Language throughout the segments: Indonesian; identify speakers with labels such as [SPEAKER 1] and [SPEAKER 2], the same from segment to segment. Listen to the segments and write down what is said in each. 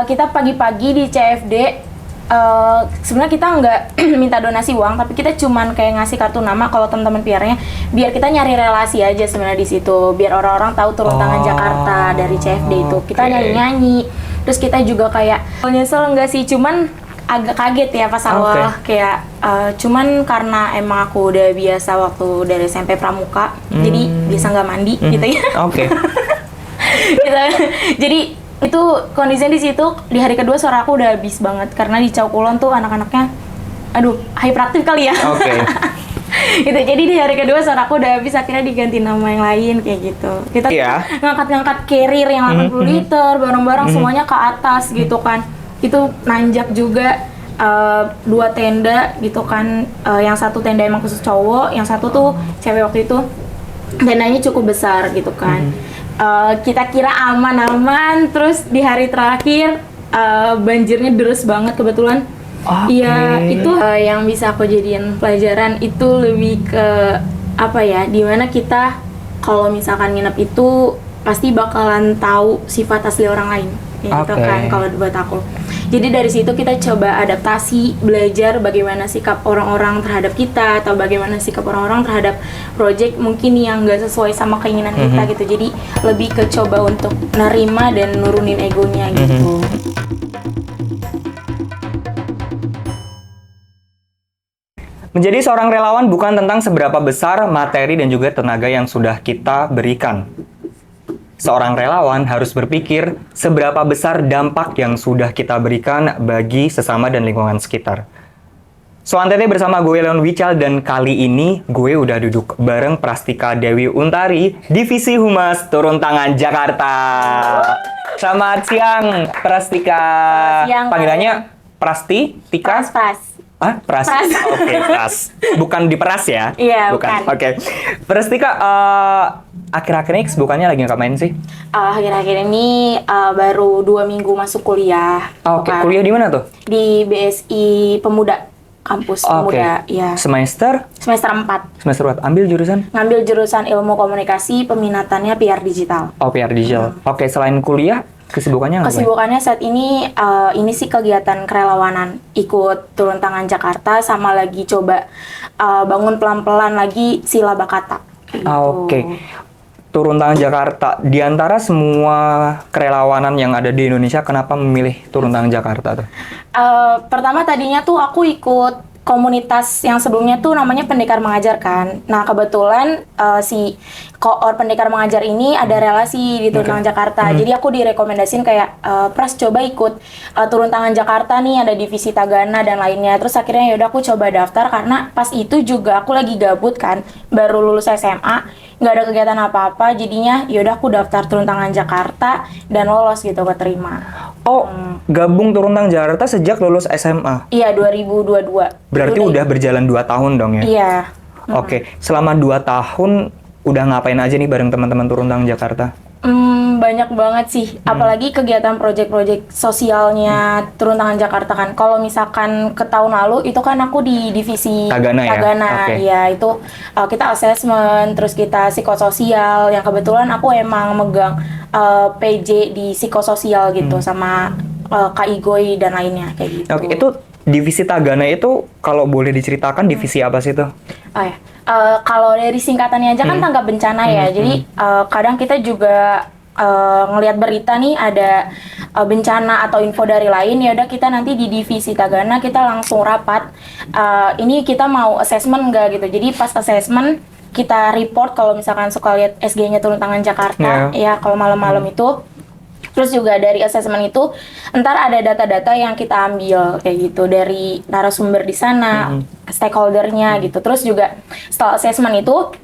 [SPEAKER 1] kita pagi-pagi di CFD, sebenarnya kita nggak minta donasi uang, tapi kita cuman kayak ngasih kartu nama kalau teman-teman PR-nya, biar kita nyari relasi aja sebenarnya di situ, biar orang-orang tahu turun tangan Jakarta dari CFD itu. Kita nyanyi-nyanyi, terus kita juga kayak nyesel nggak sih, cuman agak kaget ya pas awal kayak cuman karena emang aku udah biasa waktu dari SMP pramuka, jadi bisa nggak mandi gitu ya. Gitu. Jadi itu kondisinya di situ di hari kedua suara aku udah habis banget karena di Caukulon tuh anak-anaknya hyperaktif kali ya. Gitu. Jadi di hari kedua suara aku udah habis, akhirnya diganti nama yang lain kayak gitu. Kita ngangkat-ngangkat carrier yang 80 liter bareng-bareng semuanya ke atas gitu kan. Itu nanjak juga 2 tenda gitu kan. Yang satu tenda emang khusus cowok, yang satu tuh cewek waktu itu. Tendanya cukup besar gitu kan. Kita kira aman-aman, terus di hari terakhir banjirnya deres banget kebetulan. Iya, itu yang bisa aku jadiin pelajaran itu lebih ke apa ya, dimana kita kalau misalkan nginep itu pasti bakalan tahu sifat asli orang lain gitu kan kalau buat aku. Jadi dari situ kita coba adaptasi, belajar bagaimana sikap orang-orang terhadap kita atau bagaimana sikap orang-orang terhadap project mungkin yang nggak sesuai sama keinginan kita gitu. Jadi lebih ke coba untuk nerima dan nurunin egonya gitu.
[SPEAKER 2] Menjadi seorang relawan bukan tentang seberapa besar materi dan juga tenaga yang sudah kita berikan. Seorang relawan harus berpikir seberapa besar dampak yang sudah kita berikan bagi sesama dan lingkungan sekitar. So, Antete bersama gue Leon Wical, dan kali ini gue udah duduk bareng Prastika Dewi Untari, Divisi Humas Turun Tangan Jakarta. Selamat siang, Prastika.
[SPEAKER 1] Siang,
[SPEAKER 2] panggilannya Prasti, Tika?
[SPEAKER 1] Pras.
[SPEAKER 2] Pras. Oke, Pras. Bukan diperas ya?
[SPEAKER 1] Iya, bukan.
[SPEAKER 2] Oke. Prastika, akhir-akhir ini kesibukannya lagi ngapain sih?
[SPEAKER 1] Akhir-akhir ini baru 2 minggu masuk kuliah.
[SPEAKER 2] Kuliah di mana tuh?
[SPEAKER 1] Di BSI Pemuda, kampus Pemuda. Ya.
[SPEAKER 2] Semester
[SPEAKER 1] 4.
[SPEAKER 2] Semester 4. Ambil jurusan?
[SPEAKER 1] Ngambil jurusan Ilmu Komunikasi, peminatannya PR Digital.
[SPEAKER 2] PR Digital. Oke, selain kuliah, kesibukannya ngapain?
[SPEAKER 1] Kesibukannya saat ini sih kegiatan kerelawanan, ikut Turun Tangan Jakarta, sama lagi coba bangun pelan-pelan lagi Sila Bakata.
[SPEAKER 2] Oke. Turun Tangan Jakarta, di antara semua kerelawanan yang ada di Indonesia, kenapa memilih Turun Tangan Jakarta tuh?
[SPEAKER 1] Pertama tadinya tuh aku ikut komunitas yang sebelumnya tuh namanya Pendekar Mengajar kan. Nah kebetulan si koor Pendekar Mengajar ini ada relasi di Turun Tangan Jakarta. Jadi aku direkomendasin kayak Pras coba ikut Turun Tangan Jakarta nih, ada divisi Tagana dan lainnya. Terus akhirnya yaudah aku coba daftar karena pas itu juga aku lagi gabut kan, baru lulus SMA, nggak ada kegiatan apa-apa. Jadinya yaudah aku daftar Turun Tangan Jakarta dan lolos gitu, keterima.
[SPEAKER 2] Gabung Turun Tangan Jakarta sejak lulus SMA?
[SPEAKER 1] Iya, 2022.
[SPEAKER 2] Berarti udah berjalan 2 tahun dong ya?
[SPEAKER 1] Iya.
[SPEAKER 2] Oke, selama 2 tahun udah ngapain aja nih bareng teman-teman Turun Tangan Jakarta?
[SPEAKER 1] Banyak banget sih, apalagi kegiatan proyek-proyek sosialnya Turun Tangan Jakarta kan. Kalau misalkan ke tahun lalu itu kan aku di divisi
[SPEAKER 2] Tagana
[SPEAKER 1] ya itu kita asesmen, terus kita psikososial, yang kebetulan aku emang megang PJ di psikososial gitu sama Kak Igoy dan lainnya kayak gitu.
[SPEAKER 2] Oke, itu divisi Tagana itu kalau boleh diceritakan divisi apa sih itu?
[SPEAKER 1] Kalau dari singkatannya aja kan tanggap bencana ya. Jadi kadang kita juga ngelihat berita nih ada bencana atau info dari lain, ya udah kita nanti di divisi Tagana kita langsung rapat. Ini kita mau assessment enggak gitu. Jadi pas assessment kita report kalau misalkan suka lihat SG-nya Turun Tangan Jakarta ya kalau malam-malam itu. Terus juga dari assessment itu entar ada data-data yang kita ambil kayak gitu dari narasumber di sana, stakeholdernya gitu. Terus juga setelah assessment itu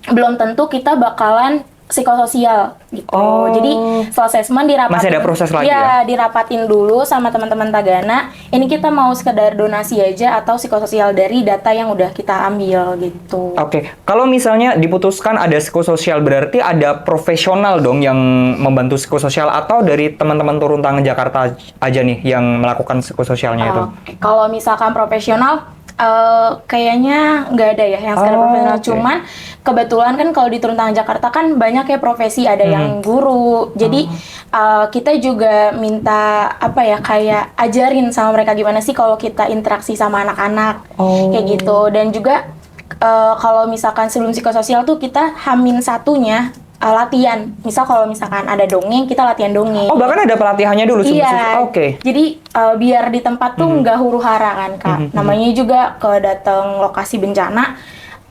[SPEAKER 1] belum tentu kita bakalan psikososial gitu. Jadi setelah assessment dirapatin.
[SPEAKER 2] Masih ada proses lagi ya?
[SPEAKER 1] Dirapatin dulu sama teman-teman Tagana. Ini kita mau sekedar donasi aja atau psikososial dari data yang udah kita ambil gitu.
[SPEAKER 2] Oke, kalau misalnya diputuskan ada psikososial, berarti ada profesional dong yang membantu psikososial, atau dari teman-teman Turun Tangan Jakarta aja nih yang melakukan psikososialnya itu?
[SPEAKER 1] Kalau misalkan profesional, kayaknya nggak ada ya yang sekarang profesional. Cuman kebetulan kan kalau di Turun Tangan Jakarta kan banyak ya profesi, ada yang yang guru. Jadi kita juga minta apa ya, kayak ajarin sama mereka gimana sih kalau kita interaksi sama anak-anak kayak gitu. Dan juga kalau misalkan sebelum psikososial tuh kita Hamin satunya latihan. Misal kalau misalkan ada dongeng, kita latihan dongeng.
[SPEAKER 2] Oh, bahkan ada pelatihannya dulu sebelum
[SPEAKER 1] Iya.
[SPEAKER 2] Oke.
[SPEAKER 1] Jadi biar di tempat tuh nggak huru-hara kan, Kak. Namanya juga ke datang lokasi bencana,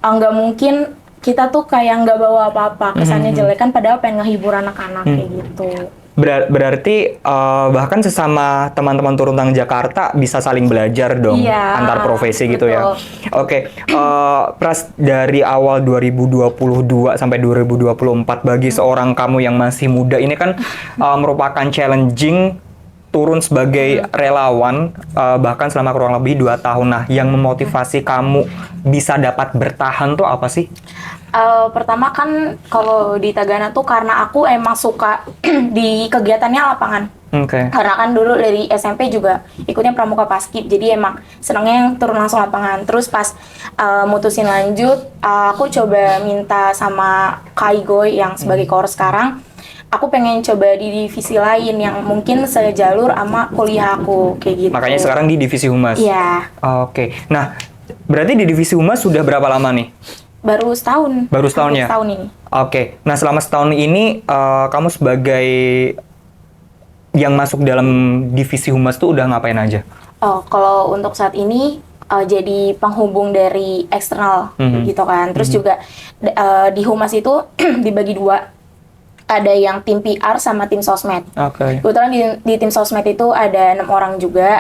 [SPEAKER 1] nggak mungkin kita tuh kayak nggak bawa apa-apa. Kesannya jelek kan, padahal pengen ngehibur anak-anak kayak gitu.
[SPEAKER 2] Berarti bahkan sesama teman-teman turun tangan Jakarta bisa saling belajar dong,
[SPEAKER 1] Iya,
[SPEAKER 2] antar profesi gitu ya.
[SPEAKER 1] betul.
[SPEAKER 2] Oke, Pras, dari awal 2022 sampai 2024 bagi seorang kamu yang masih muda ini kan merupakan challenging, turun sebagai relawan bahkan selama kurang lebih 2 tahun. Nah, yang memotivasi kamu bisa dapat bertahan tuh apa sih?
[SPEAKER 1] Pertama kan kalau di Tagana tuh karena aku emang suka di kegiatannya lapangan.
[SPEAKER 2] Oke.
[SPEAKER 1] Karena kan dulu dari SMP juga ikutnya pramuka paskib, jadi emang senangnya yang turun langsung lapangan. Terus pas mutusin lanjut, aku coba minta sama Kak Igoy yang sebagai koor sekarang, aku pengen coba di divisi lain yang mungkin sejalur sama kuliah aku, kayak gitu.
[SPEAKER 2] Makanya sekarang di divisi humas.
[SPEAKER 1] Iya,
[SPEAKER 2] Oke. Nah, berarti di divisi humas sudah berapa lama nih?
[SPEAKER 1] baru setahun.
[SPEAKER 2] Baru setahun
[SPEAKER 1] Hampir
[SPEAKER 2] ya?
[SPEAKER 1] Setahun ini.
[SPEAKER 2] Oke. Nah, selama setahun ini kamu sebagai yang masuk dalam divisi humas tuh udah ngapain aja?
[SPEAKER 1] Oh, kalau untuk saat ini jadi penghubung dari eksternal gitu kan. Terus juga di humas itu dibagi dua. Ada yang tim PR sama tim sosmed.
[SPEAKER 2] Oke.
[SPEAKER 1] Kebetulan di tim sosmed itu ada 6 orang juga.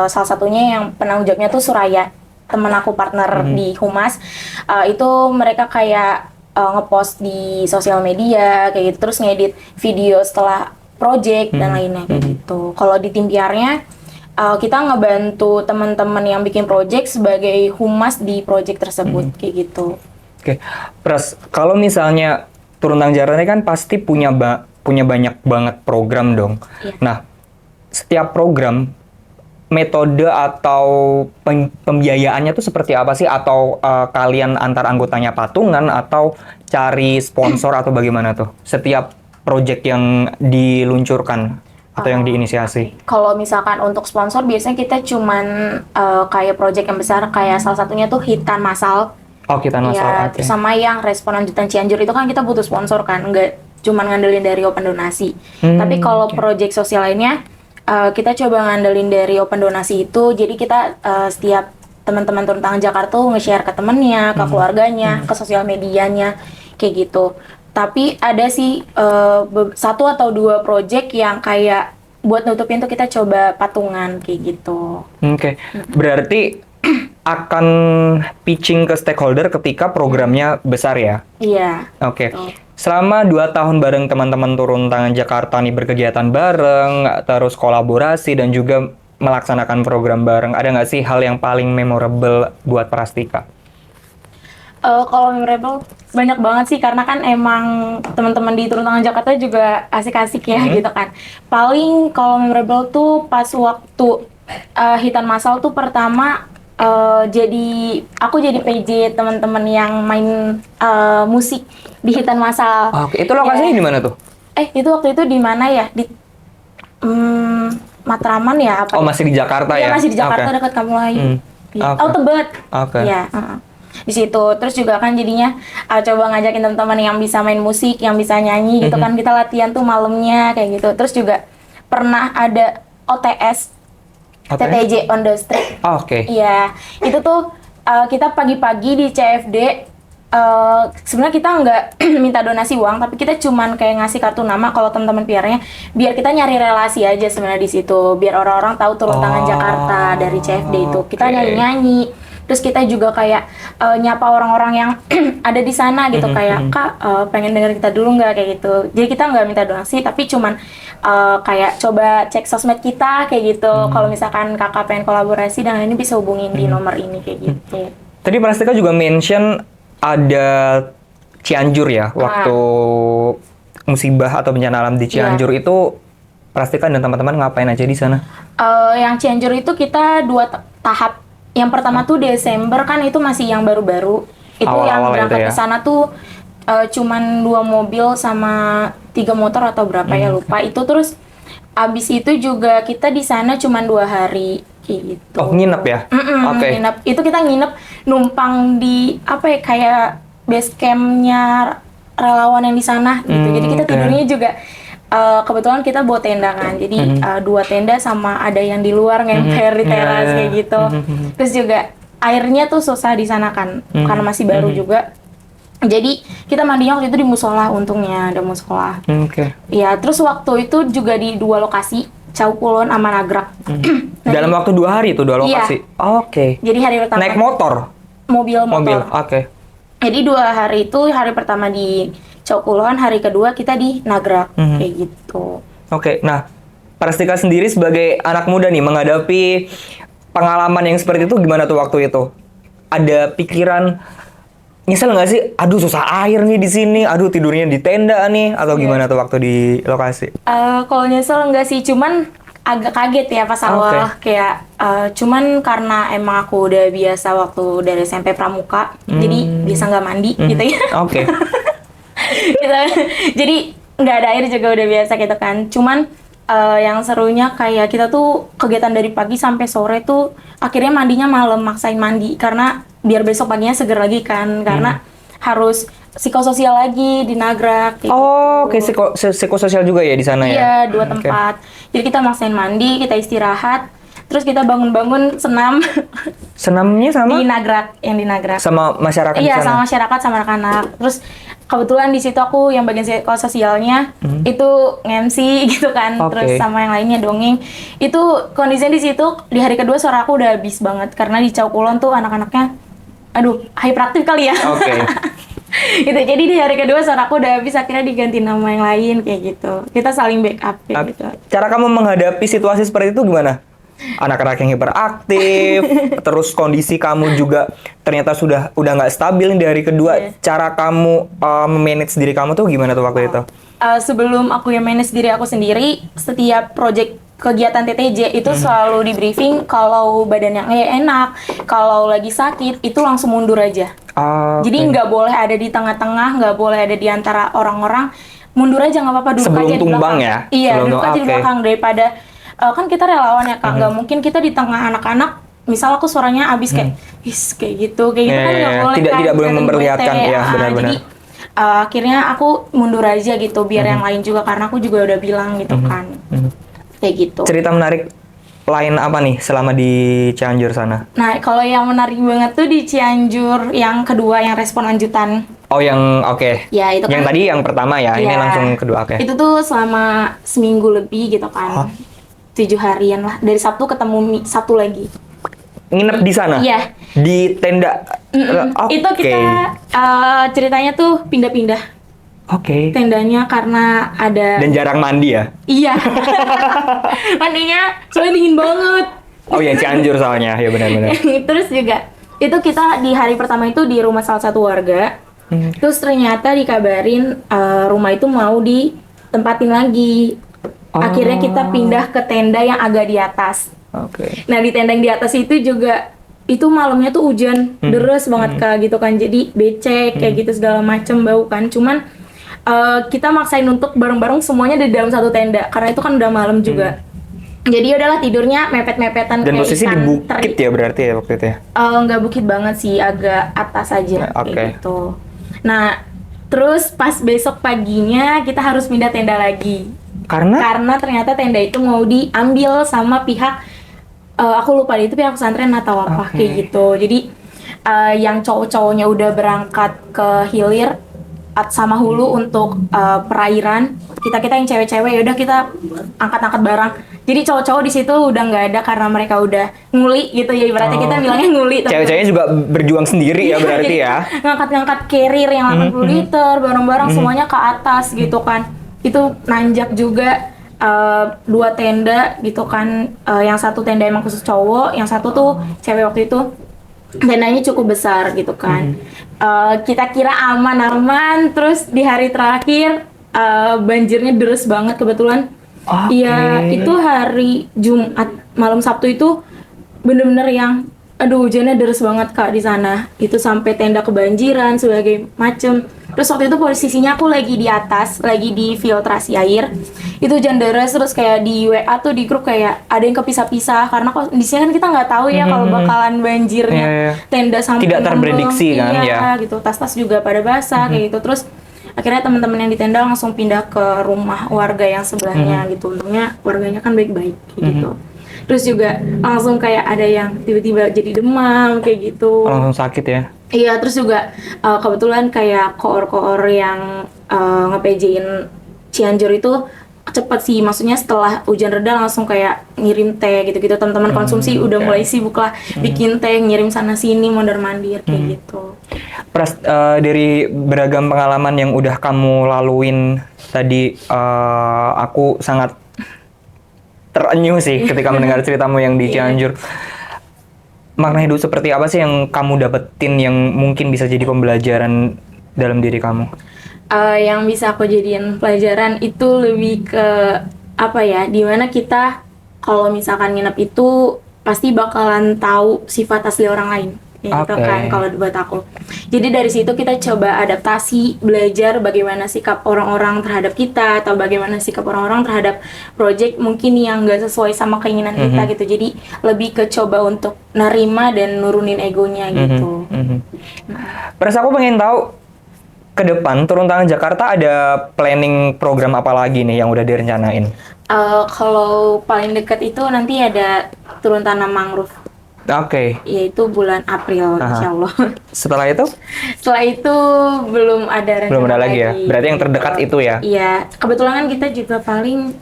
[SPEAKER 1] Salah satunya yang penanggung jawabnya tuh Suraya, temen aku partner di humas. Itu mereka kayak ngepost di sosial media kayak gitu, terus ngedit video setelah project dan lainnya kayak gitu. Kalau di tim PR-nya kita ngebantu teman-teman yang bikin project sebagai humas di project tersebut kayak gitu.
[SPEAKER 2] Oke. Pras, kalau misalnya turun tangan Jakarta ini kan pasti punya banyak banget program dong.
[SPEAKER 1] Iya.
[SPEAKER 2] Nah, setiap program metode atau pembiayaannya tuh seperti apa sih? Atau kalian antar anggotanya patungan atau cari sponsor atau bagaimana tuh? Setiap project yang diluncurkan atau yang diinisiasi.
[SPEAKER 1] Kalau misalkan untuk sponsor biasanya kita cuman kayak project yang besar, kayak salah satunya tuh Hitan Masal.
[SPEAKER 2] Oh, kita
[SPEAKER 1] Iya,
[SPEAKER 2] masalah.
[SPEAKER 1] terus sama yang respon lanjutan Cianjur itu kan kita butuh sponsor kan, nggak cuma ngandelin dari open donasi. Tapi kalau project sosial lainnya, kita coba ngandelin dari open donasi itu. Jadi kita setiap teman-teman turun tangan Jakarta tuh nge-share ke temennya, ke keluarganya, ke sosial medianya, kayak gitu. Tapi ada sih 1 atau 2 project yang kayak buat nutupin tuh kita coba patungan kayak gitu.
[SPEAKER 2] Oke. Berarti akan pitching ke stakeholder ketika programnya besar ya?
[SPEAKER 1] Iya.
[SPEAKER 2] Oke.
[SPEAKER 1] Betul.
[SPEAKER 2] Selama 2 tahun bareng teman-teman turun tangan Jakarta nih berkegiatan bareng, terus kolaborasi dan juga melaksanakan program bareng, ada nggak sih hal yang paling memorable buat Prastika?
[SPEAKER 1] Kalau memorable banyak banget sih, karena kan emang teman-teman di turun tangan Jakarta juga asik-asik ya gitu kan. Paling kalau memorable tuh pas waktu Hitan Masal tuh pertama aku jadi PJ teman-teman yang main musik di Hitan Masal.
[SPEAKER 2] Oke, itu lokasinya di mana tuh?
[SPEAKER 1] Itu waktu itu di mana ya? Di Matraman ya apa?
[SPEAKER 2] Oh, masih di Jakarta ya?
[SPEAKER 1] Iya, masih di Jakarta
[SPEAKER 2] Oke.
[SPEAKER 1] dekat Kamulayu.
[SPEAKER 2] Oke.
[SPEAKER 1] Oh, Tebet.
[SPEAKER 2] Oke.
[SPEAKER 1] Iya, di situ. Terus juga kan jadinya coba ngajakin teman-teman yang bisa main musik, yang bisa nyanyi gitu kan, kita latihan tuh malamnya kayak gitu. Terus juga pernah ada OTS, TTJ on the street.
[SPEAKER 2] Oke.
[SPEAKER 1] Iya, itu tuh kita pagi-pagi di CFD. Sebenarnya kita nggak minta donasi uang, tapi kita cuman kayak ngasih kartu nama kalau teman-teman PR-nya, biar kita nyari relasi aja sebenarnya di situ, biar orang-orang tahu turun tangan Jakarta dari CFD itu. Kita nyanyi-nyanyi, terus kita juga kayak nyapa orang-orang yang ada di sana gitu, kayak Kak pengen denger kita dulu nggak, kayak gitu. Jadi kita nggak minta donasi, tapi cuman kayak coba cek sosmed kita kayak gitu. Kalau misalkan kakak pengen kolaborasi dan ini bisa hubungin di nomor ini kayak gitu.
[SPEAKER 2] Tadi Prastika juga mention ada Cianjur ya, waktu musibah atau bencana alam di Cianjur itu Prastika dan teman-teman ngapain aja di sana?
[SPEAKER 1] Yang Cianjur itu kita 2 tahap. Yang pertama tuh Desember kan, itu masih yang baru-baru. Itu yang
[SPEAKER 2] Awal-awal
[SPEAKER 1] berangkat
[SPEAKER 2] itu ya?
[SPEAKER 1] ke sana tuh cuman 2 mobil sama 3 motor atau berapa ya lupa. Itu terus abis itu juga kita di sana cuman 2 hari gitu.
[SPEAKER 2] Oh, nginep ya? Oke.
[SPEAKER 1] Nginep. Itu kita nginep numpang di apa ya, kayak base campnya relawan yang di sana gitu. Jadi kita
[SPEAKER 2] oke.
[SPEAKER 1] tidurnya juga kebetulan kita bawa tenda kan. Jadi 2 tenda sama ada yang di luar ngemper di teras kayak gitu. Terus juga airnya tuh susah di sana kan karena masih baru juga. Jadi kita mandinya waktu itu di musola, untungnya ada musola.
[SPEAKER 2] Oke.
[SPEAKER 1] Ya, terus waktu itu juga di 2 lokasi, Caukulon sama Nagrak.
[SPEAKER 2] Dalam waktu 2 hari itu 2 lokasi? Oke.
[SPEAKER 1] Jadi hari pertama
[SPEAKER 2] Naik motor?
[SPEAKER 1] mobil.
[SPEAKER 2] Mobil, oke.
[SPEAKER 1] Jadi 2 hari itu, hari pertama di Caukulon, hari kedua kita di Nagrak kayak gitu.
[SPEAKER 2] Oke, nah Prastika sendiri sebagai anak muda nih menghadapi pengalaman yang seperti itu gimana tuh waktu itu? Ada pikiran nyesel nggak sih? Aduh susah air nih di sini, aduh tidurnya di tenda nih, atau gimana tuh waktu di lokasi?
[SPEAKER 1] Kalau nyesel enggak sih, cuman agak kaget ya pas awal kayak cuman karena emang aku udah biasa waktu dari SMP pramuka, jadi bisa nggak mandi gitu ya.
[SPEAKER 2] Oke.
[SPEAKER 1] Gitu. Jadi nggak ada air juga udah biasa gitu kan. Cuman yang serunya kayak kita tuh kegiatan dari pagi sampai sore tuh akhirnya mandinya malam, maksain mandi karena biar besok paginya seger lagi kan, karena harus psikososial lagi di Nagrak.
[SPEAKER 2] Oh, oke, psikososial juga ya di sana ya?
[SPEAKER 1] Iya, 2 tempat. Jadi kita maksain mandi, kita istirahat, terus kita bangun-bangun senam.
[SPEAKER 2] Senamnya sama?
[SPEAKER 1] Di Nagrak, yang di Nagrak.
[SPEAKER 2] Sama masyarakat di
[SPEAKER 1] Iya,
[SPEAKER 2] sana?
[SPEAKER 1] sama masyarakat, sama anak-anak. Terus kebetulan di situ aku yang bagian psikososialnya itu nge-MC gitu kan.
[SPEAKER 2] Oke.
[SPEAKER 1] Terus sama yang lainnya dongeng. Itu kondisinya di situ di hari kedua suara aku udah habis banget karena di Caukulon tuh anak-anaknya aduh, hyperaktif kali ya.
[SPEAKER 2] Oke.
[SPEAKER 1] Gitu. Jadi di hari kedua suara aku udah habis, akhirnya diganti nama yang lain kayak gitu. Kita saling backup kayak gitu.
[SPEAKER 2] Cara kamu menghadapi situasi seperti itu gimana? Anak-anak yang hiperaktif, terus kondisi kamu juga ternyata udah nggak stabil nih di hari kedua. Cara kamu memanage diri kamu tuh gimana tuh waktu itu?
[SPEAKER 1] Sebelum aku yang manage diri aku sendiri, setiap project kegiatan TTJ itu selalu di briefing kalau badannya nggak enak, kalau lagi sakit itu langsung mundur aja. Jadi nggak boleh ada di tengah-tengah, nggak boleh ada di antara orang-orang. Mundur aja nggak apa-apa, duduk
[SPEAKER 2] Sebelum
[SPEAKER 1] aja di
[SPEAKER 2] tumbang
[SPEAKER 1] belakang.
[SPEAKER 2] ya?
[SPEAKER 1] Iya,
[SPEAKER 2] Sebelum
[SPEAKER 1] duduk aja di
[SPEAKER 2] oke.
[SPEAKER 1] belakang daripada kan kita relawan ya Kak, nggak mungkin kita di tengah anak-anak. Misal aku suaranya abis kayak kayak gitu kan nggak boleh
[SPEAKER 2] tidak
[SPEAKER 1] kan,
[SPEAKER 2] tidak boleh
[SPEAKER 1] kelihatan
[SPEAKER 2] memperlihatkan
[SPEAKER 1] bete.
[SPEAKER 2] ya, benar-benar.
[SPEAKER 1] Jadi akhirnya aku mundur aja gitu biar yang lain juga, karena aku juga udah bilang gitu kan. Kayak gitu.
[SPEAKER 2] Cerita menarik lain apa nih selama di Cianjur sana?
[SPEAKER 1] Nah, kalau yang menarik banget tuh di Cianjur yang kedua, yang respon lanjutan.
[SPEAKER 2] Oh, yang oke.
[SPEAKER 1] Ya, itu
[SPEAKER 2] Yang
[SPEAKER 1] kan.
[SPEAKER 2] tadi yang pertama ya, ini
[SPEAKER 1] Iya.
[SPEAKER 2] langsung kedua, oke.
[SPEAKER 1] Itu tuh selama seminggu lebih gitu kan. 7 harian lah. Dari Sabtu ketemu Sabtu lagi.
[SPEAKER 2] Nginep di sana?
[SPEAKER 1] Iya.
[SPEAKER 2] Di tenda? Oke.
[SPEAKER 1] Itu kita ceritanya tuh pindah-pindah
[SPEAKER 2] Oke.
[SPEAKER 1] tendanya karena ada.
[SPEAKER 2] Dan jarang mandi ya?
[SPEAKER 1] Iya. Mandinya soalnya dingin banget.
[SPEAKER 2] Oh ya, Cianjur soalnya, ya benar-benar.
[SPEAKER 1] Terus juga itu kita di hari pertama itu di rumah salah satu warga. Terus ternyata dikabarin rumah itu mau ditempatin lagi. Akhirnya kita pindah ke tenda yang agak di atas.
[SPEAKER 2] Oke.
[SPEAKER 1] Nah, di tenda yang di atas itu juga itu malamnya tuh hujan deras banget Kak gitu kan. Jadi becek kayak gitu segala macem, bau kan. Cuman kita maksain untuk bareng-bareng semuanya di dalam satu tenda karena itu kan udah malam juga. Jadi udahlah tidurnya mepet-mepetan
[SPEAKER 2] Dan
[SPEAKER 1] kayak
[SPEAKER 2] posisi di
[SPEAKER 1] ikan
[SPEAKER 2] bukit
[SPEAKER 1] teri.
[SPEAKER 2] ya berarti ya waktu itu ya?
[SPEAKER 1] Nggak bukit banget sih, agak atas aja
[SPEAKER 2] Oke.
[SPEAKER 1] kayak gitu. Nah, terus pas besok paginya kita harus pindah tenda lagi. Karena ternyata tenda itu mau diambil sama pihak aku lupa deh, itu pihak pesantren atau apa kayak gitu. Jadi yang cowok-cowoknya udah berangkat ke hilir sama hulu untuk perairan. Kita yang cewek-cewek ya udah kita angkat-angkat barang. Jadi cowok-cowok di situ udah nggak ada karena mereka udah nguli gitu ya, ibaratnya kita bilangnya nguli.
[SPEAKER 2] Cewek-ceweknya juga berjuang sendiri ya berarti
[SPEAKER 1] Jadi,
[SPEAKER 2] ya?
[SPEAKER 1] ngangkat-ngangkat carrier yang 80 liter barang-barang semuanya ke atas gitu kan. Itu nanjak juga 2 tenda gitu kan. Yang satu tenda emang khusus cowok, yang satu tuh cewek waktu itu. Tendanya cukup besar gitu kan. Kita kira aman-aman, terus di hari terakhir banjirnya deres banget kebetulan. Iya, itu hari Jumat, malam Sabtu itu bener-bener yang Aduh, hujannya deras banget Kak di sana. Itu sampai tenda kebanjiran sebagai macem. Terus waktu itu posisinya aku lagi di atas, lagi di filtrasi air. Itu hujan deras terus kayak di WA tuh di grup kayak ada yang kepisah-pisah karena kondisinya kan kita nggak tahu ya kalau bakalan banjirnya.
[SPEAKER 2] Iya, iya.
[SPEAKER 1] Tenda sampai
[SPEAKER 2] Tidak
[SPEAKER 1] ngembang.
[SPEAKER 2] terprediksi kan,
[SPEAKER 1] Iya,
[SPEAKER 2] ya.
[SPEAKER 1] gitu. Tas-tas juga pada basah kayak gitu. Terus akhirnya teman-teman yang di tenda langsung pindah ke rumah warga yang sebelahnya gitu. Untungnya warganya kan baik-baik kayak gitu. Terus juga langsung kayak ada yang tiba-tiba jadi demam kayak gitu.
[SPEAKER 2] Langsung sakit ya.
[SPEAKER 1] Iya, terus juga kebetulan kayak koor-koor yang nge-PJ-in Cianjur itu cepet sih, maksudnya setelah hujan reda langsung kayak ngirim teh gitu-gitu. Teman-teman konsumsi udah mulai sibuk lah bikin teh, ngirim sana sini, mondar-mandir kayak gitu.
[SPEAKER 2] Pras, dari beragam pengalaman yang udah kamu laluin tadi, aku sangat terenyuh sih ketika mendengar ceritamu yang di Cianjur. Makna hidup seperti apa sih yang kamu dapetin yang mungkin bisa jadi pembelajaran dalam diri kamu?
[SPEAKER 1] Yang bisa aku jadiin pelajaran itu lebih ke apa ya, dimana kita kalau misalkan nginep itu pasti bakalan tahu sifat asli orang lain ya, gitu
[SPEAKER 2] Oke.
[SPEAKER 1] kan kalau buat aku. Jadi dari situ kita coba adaptasi, belajar bagaimana sikap orang-orang terhadap kita atau bagaimana sikap orang-orang terhadap project mungkin yang nggak sesuai sama keinginan kita gitu. Jadi lebih ke coba untuk nerima dan nurunin egonya gitu.
[SPEAKER 2] Pras, aku pengen tahu ke depan Turun Tangan Jakarta ada planning program apa lagi nih yang udah direncanain?
[SPEAKER 1] Kalau paling dekat itu nanti ada turun tanam mangrove,
[SPEAKER 2] Oke.
[SPEAKER 1] yaitu bulan April insya Allah.
[SPEAKER 2] Setelah itu?
[SPEAKER 1] Setelah itu belum ada rencana
[SPEAKER 2] Belum ada lagi ya? Berarti yang terdekat itu ya?
[SPEAKER 1] Iya, kebetulan kan kita juga paling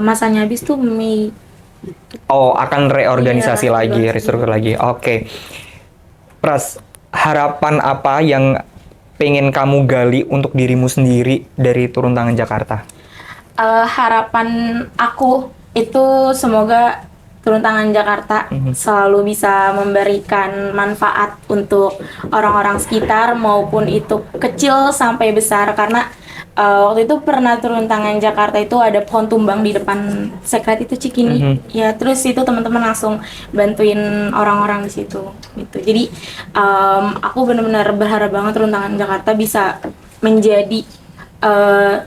[SPEAKER 1] masanya habis tuh Mei.
[SPEAKER 2] Oh, akan reorganisasi
[SPEAKER 1] Iya,
[SPEAKER 2] lagi,
[SPEAKER 1] reorganisasi.
[SPEAKER 2] restruktur lagi. Oke. Pras, harapan apa yang pengen kamu gali untuk dirimu sendiri dari Turun Tangan Jakarta?
[SPEAKER 1] Harapan aku itu semoga Turun Tangan Jakarta selalu bisa memberikan manfaat untuk orang-orang sekitar maupun itu kecil sampai besar, karena waktu itu pernah Turun Tangan Jakarta itu ada pohon tumbang di depan sekret itu Cikini ya, terus itu teman-teman langsung bantuin orang-orang di situ gitu. Jadi aku benar-benar berharap banget Turun Tangan Jakarta bisa menjadi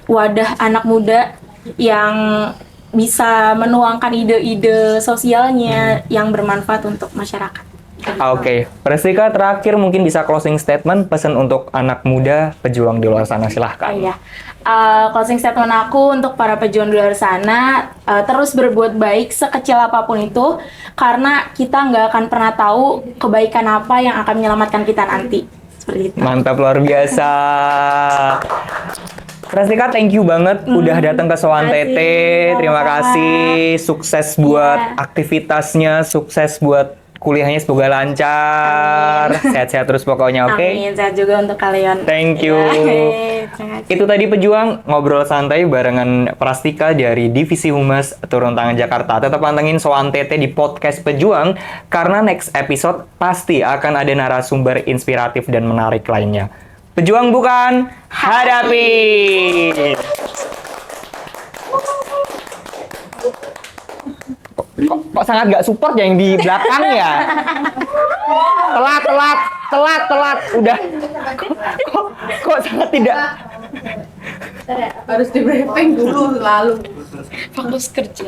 [SPEAKER 1] wadah anak muda yang bisa menuangkan ide-ide sosialnya yang bermanfaat untuk masyarakat.
[SPEAKER 2] Oke, Prestika terakhir mungkin bisa closing statement, pesan untuk anak muda pejuang di luar sana, silahkan.
[SPEAKER 1] Iya. Closing statement aku untuk para pejuang di luar sana, terus berbuat baik sekecil apapun itu, karena kita nggak akan pernah tahu kebaikan apa yang akan menyelamatkan kita nanti. Seperti itu.
[SPEAKER 2] Mantap, luar biasa. Prestika, thank you banget udah datang ke Soan
[SPEAKER 1] Makasih,
[SPEAKER 2] Tete. Terima
[SPEAKER 1] sama-sama.
[SPEAKER 2] kasih. Sukses buat
[SPEAKER 1] Iya.
[SPEAKER 2] aktivitasnya, sukses buat kuliahnya, semoga lancar. Sehat-sehat terus pokoknya, oke?
[SPEAKER 1] Amin, sehat juga untuk kalian.
[SPEAKER 2] Thank you.
[SPEAKER 1] Iya. Terima kasih.
[SPEAKER 2] Itu tadi pejuang ngobrol santai barengan Prastika dari Divisi Humas Turun Tangan Jakarta. Tetap pantengin Soan Tete di podcast Pejuang karena next episode pasti akan ada narasumber inspiratif dan menarik lainnya. Pejuang bukan, hadapi. Kok sangat gak support ya yang di belakang ya? Telat. Udah. Kok sangat tidak.
[SPEAKER 3] Harus di briefing dulu lalu.
[SPEAKER 1] Fokus kerja.